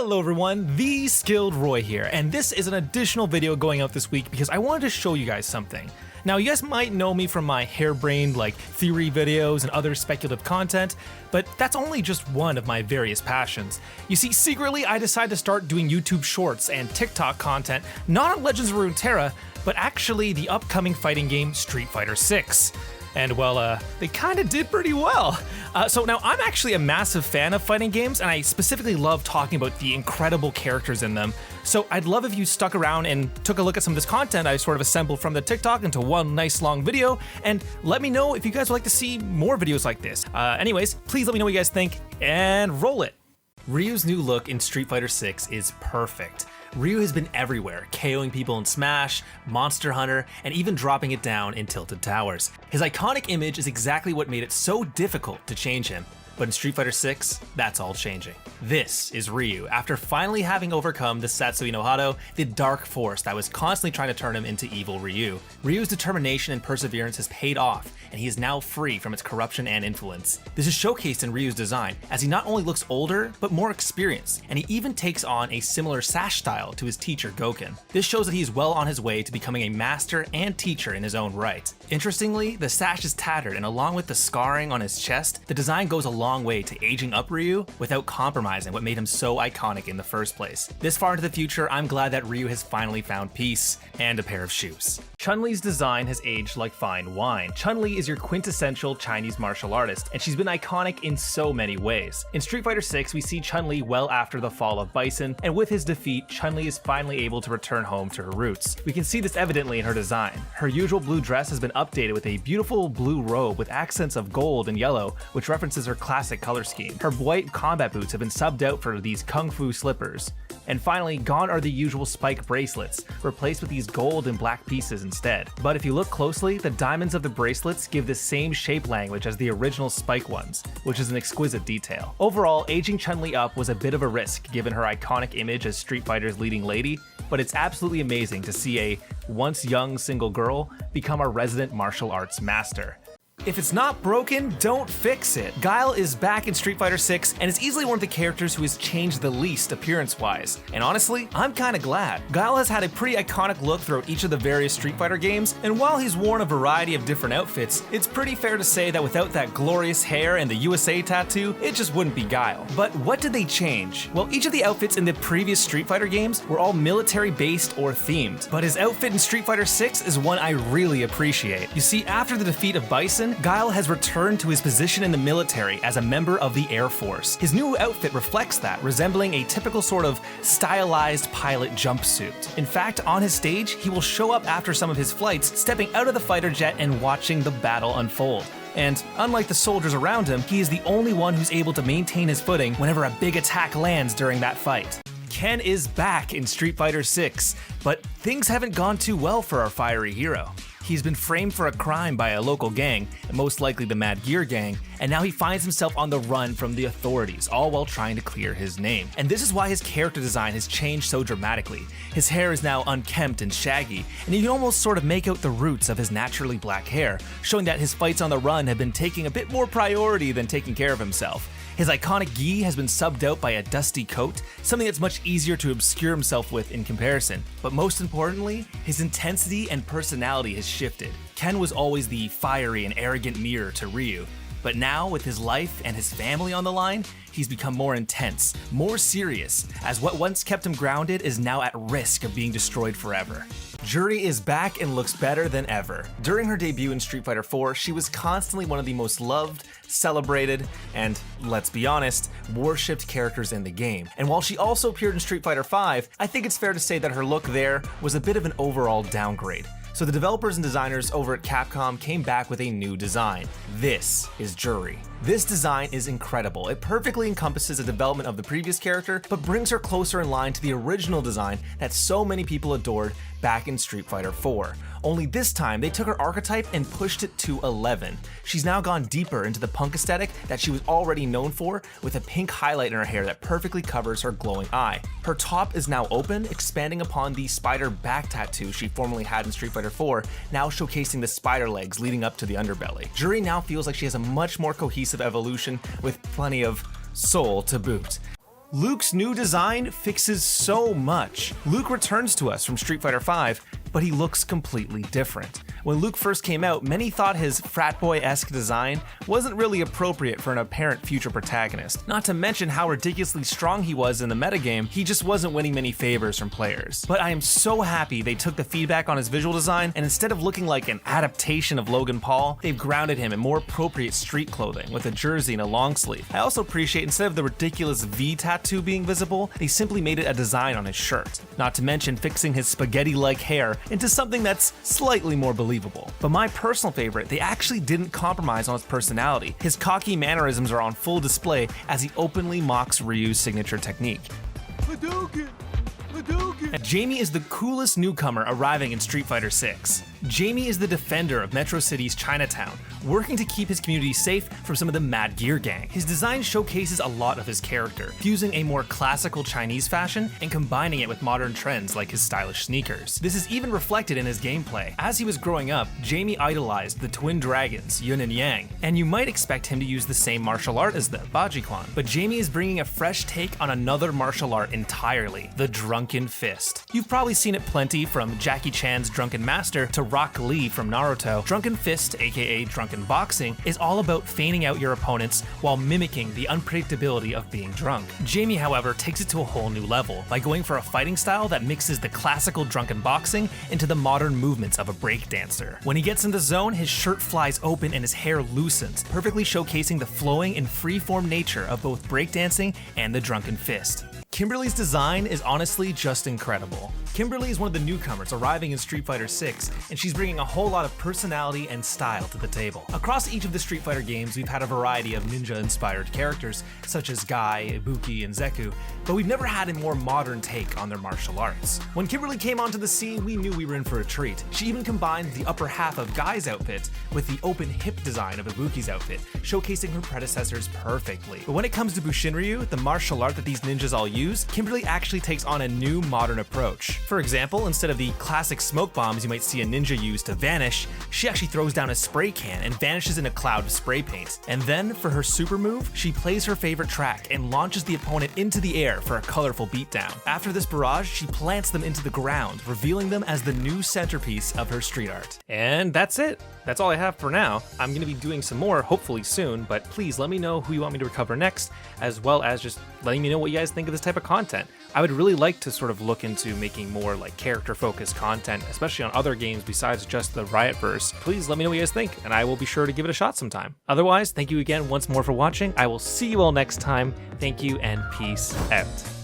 Hello everyone, TheSkilledRoy here, and this is an additional video going out this week because I wanted to show you guys something. Now, you guys might know me from my harebrained theory videos and other speculative content, but that's only just one of my various passions. You see, secretly I decided to start doing YouTube shorts and TikTok content, not on Legends of Runeterra, but actually the upcoming fighting game Street Fighter 6. And well, they kinda did pretty well. So now I'm actually a massive fan of fighting games, and I specifically love talking about the incredible characters in them. So I'd love if you stuck around and took a look at some of this content I sort of assembled from the TikTok into one nice long video, and let me know if you guys would like to see more videos like this. Anyways, please let me know what you guys think, and roll it. Ryu's new look in Street Fighter 6 is perfect. Ryu has been everywhere, KOing people in Smash, Monster Hunter, and even dropping it down in Tilted Towers. His iconic image is exactly what made it so difficult to change him. But in Street Fighter 6, that's all changing. This is Ryu, after finally having overcome the Satsui no Hado, the dark force that was constantly trying to turn him into evil Ryu. Ryu's determination and perseverance has paid off, and he is now free from its corruption and influence. This is showcased in Ryu's design, as he not only looks older, but more experienced, and he even takes on a similar sash style to his teacher Gouken. This shows that he is well on his way to becoming a master and teacher in his own right. Interestingly, the sash is tattered, and along with the scarring on his chest, the design goes a long way to aging up Ryu without compromising what made him so iconic in the first place. This far into the future, I'm glad that Ryu has finally found peace and a pair of shoes. Chun-Li's design has aged like fine wine. Chun-Li is your quintessential Chinese martial artist, and she's been iconic in so many ways. In Street Fighter 6, we see Chun-Li well after the fall of Bison, and with his defeat, Chun-Li is finally able to return home to her roots. We can see this evidently in her design. Her usual blue dress has been updated with a beautiful blue robe with accents of gold and yellow, which references her classic color scheme. Her white combat boots have been subbed out for these kung fu slippers. And finally, gone are the usual spike bracelets, replaced with these gold and black pieces instead. But if you look closely, the diamonds of the bracelets give the same shape language as the original spike ones, which is an exquisite detail. Overall, aging Chun-Li up was a bit of a risk given her iconic image as Street Fighter's leading lady, but it's absolutely amazing to see a once young single girl become our resident martial arts master. If it's not broken, don't fix it. Guile is back in Street Fighter 6 and is easily one of the characters who has changed the least appearance-wise. And honestly, I'm kinda glad. Guile has had a pretty iconic look throughout each of the various Street Fighter games, and while he's worn a variety of different outfits, it's pretty fair to say that without that glorious hair and the USA tattoo, it just wouldn't be Guile. But what did they change? Well, each of the outfits in the previous Street Fighter games were all military-based or themed, but his outfit in Street Fighter 6 is one I really appreciate. You see, after the defeat of Bison, Guile has returned to his position in the military as a member of the Air Force. His new outfit reflects that, resembling a typical sort of stylized pilot jumpsuit. In fact, on his stage, he will show up after some of his flights, stepping out of the fighter jet and watching the battle unfold. And unlike the soldiers around him, he is the only one who's able to maintain his footing whenever a big attack lands during that fight. Ken is back in Street Fighter 6, but things haven't gone too well for our fiery hero. He's been framed for a crime by a local gang, most likely the Mad Gear gang, and now he finds himself on the run from the authorities, all while trying to clear his name. And this is why his character design has changed so dramatically. His hair is now unkempt and shaggy, and you can almost sort of make out the roots of his naturally black hair, showing that his fights on the run have been taking a bit more priority than taking care of himself. His iconic gi has been subbed out by a dusty coat, something that's much easier to obscure himself with in comparison. But most importantly, his intensity and personality has shifted. Ken was always the fiery and arrogant mirror to Ryu, but now with his life and his family on the line, he's become more intense, more serious, as what once kept him grounded is now at risk of being destroyed forever. Juri is back and looks better than ever. During her debut in Street Fighter 4, she was constantly one of the most loved, celebrated, and, let's be honest, worshipped characters in the game. And while she also appeared in Street Fighter 5, I think it's fair to say that her look there was a bit of an overall downgrade. So the developers and designers over at Capcom came back with a new design. This is Juri. This design is incredible. It perfectly encompasses the development of the previous character, but brings her closer in line to the original design that so many people adored back in Street Fighter 4. Only this time, they took her archetype and pushed it to 11. She's now gone deeper into the punk aesthetic that she was already known for, with a pink highlight in her hair that perfectly covers her glowing eye. Her top is now open, expanding upon the spider back tattoo she formerly had in Street Fighter 4, now showcasing the spider legs leading up to the underbelly. Juri now feels like she has a much more cohesive evolution with plenty of soul to boot. Luke's new design fixes so much. Luke returns to us from Street Fighter V, but he looks completely different. When Luke first came out, many thought his frat boy-esque design wasn't really appropriate for an apparent future protagonist. Not to mention how ridiculously strong he was in the metagame, he just wasn't winning many favors from players. But I am so happy they took the feedback on his visual design, and instead of looking like an adaptation of Logan Paul, they've grounded him in more appropriate street clothing with a jersey and a long sleeve. I also appreciate instead of the ridiculous V tattoo being visible, they simply made it a design on his shirt. Not to mention fixing his spaghetti-like hair into something that's slightly more believable. But my personal favorite, they actually didn't compromise on his personality. His cocky mannerisms are on full display as he openly mocks Ryu's signature technique. Hadouken! Hadouken! And Jaime is the coolest newcomer arriving in Street Fighter 6. Jaime is the defender of Metro City's Chinatown, working to keep his community safe from some of the Mad Gear Gang. His design showcases a lot of his character, fusing a more classical Chinese fashion and combining it with modern trends like his stylish sneakers. This is even reflected in his gameplay. As he was growing up, Jaime idolized the twin dragons, Yin and Yang, and you might expect him to use the same martial art as them, Baji-Quan. But Jaime is bringing a fresh take on another martial art entirely, the Drunken Fist. You've probably seen it plenty, from Jackie Chan's Drunken Master to Rock Lee from Naruto. Drunken Fist, aka Drunken Boxing, is all about feigning out your opponents while mimicking the unpredictability of being drunk. Jaime, however, takes it to a whole new level by going for a fighting style that mixes the classical Drunken Boxing into the modern movements of a breakdancer. When he gets in the zone, his shirt flies open and his hair loosens, perfectly showcasing the flowing and free-form nature of both breakdancing and the Drunken Fist. Kimberly's design is honestly just incredible. Kimberly is one of the newcomers arriving in Street Fighter 6, and she's bringing a whole lot of personality and style to the table. Across each of the Street Fighter games, we've had a variety of ninja-inspired characters, such as Guy, Ibuki, and Zeku, but we've never had a more modern take on their martial arts. When Kimberly came onto the scene, we knew we were in for a treat. She even combined the upper half of Guy's outfit with the open hip design of Ibuki's outfit, showcasing her predecessors perfectly. But when it comes to Bushinryu, the martial art that these ninjas all use, Kimberly actually takes on a new modern approach. For example, instead of the classic smoke bombs you might see a ninja use to vanish, she actually throws down a spray can and vanishes in a cloud of spray paint. And then, for her super move, she plays her favorite track and launches the opponent into the air for a colorful beatdown. After this barrage, she plants them into the ground, revealing them as the new centerpiece of her street art. And that's it. That's all I have for now. I'm going to be doing some more, hopefully soon, but please let me know who you want me to recover next, as well as just letting me know what you guys think of this type of content. I would really like to sort of look into making more like character-focused content, especially on other games besides just the Riotverse. Please let me know what you guys think, and I will be sure to give it a shot sometime. Otherwise, thank you again once more for watching. I will see you all next time. Thank you, and peace out.